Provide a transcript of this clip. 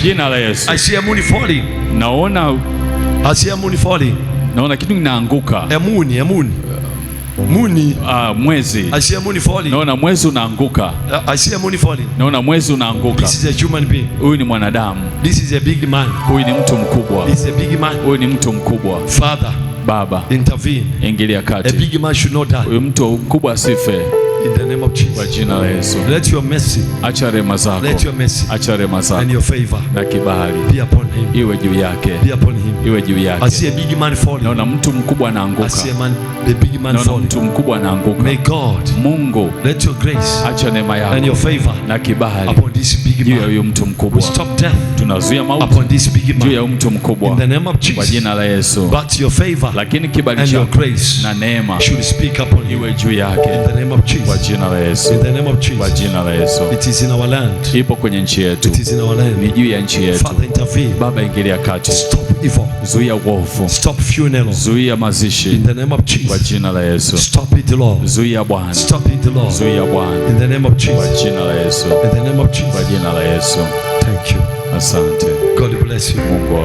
Jina la Yesu. I see a moon falling. Naona kitu kinaanguka. A moon. Mwezi. I see a moon falling. Naona mwezi unaanguka. I see a moon falling. Naona mwezi unaanguka. This is a human being. Huyu ni mwanadamu. This is a big man. Huyu ni mtu mkubwa. This is a big man. Huyu ni mtu mkubwa. Father, Baba, intervene. ingilia A kati. big man should not die. Huyu mtu mkubwa asife. In the name of Jesus. Kwa jina la Yesu. Let your mercy. Acha rehema zako. Let your mercy. Acha rehema And zako. your favor. Na kibali. Be upon him. Iwe juu yake. Be upon him. Iwe juu I yake. see a big man falling. Naona mtu mkubwa I anaanguka. see the big man Naona falling. mtu mkubwa anaanguka. May God Mungu, let your grace acha neema and your yako favor na kibali upon this big juu ya man. huyu mtu We mkubwa. stop death Tunazuia mauti upon this big juu ya man. huyu mtu In the mkubwa name of kwa Jesus. jina la Yesu. But your favor Lakini kibali and your chako grace na neema should speak upon you. iwe juu yake In the name of kwa Jesus. jina la Yesu. In the name of Kwa Jesus. jina la Yesu. It is in our land. Ipo kwenye nchi yetu. It is in our Ni land. juu ya nchi yetu. Father, intervene. Baba, ingilia kati. Stop evil. Zuia uovu. Stop funerals. Zuia mazishi In the name of kwa Jesus. jina la Yesu. Stop it, Lord. Zuia Bwana. Stop it, Lord. Zuia Bwana In the name of kwa Jesus. jina la Yesu. In the name of Kwa Jesus. jina la Yesu. Thank you. Asante. God bless you. Mungu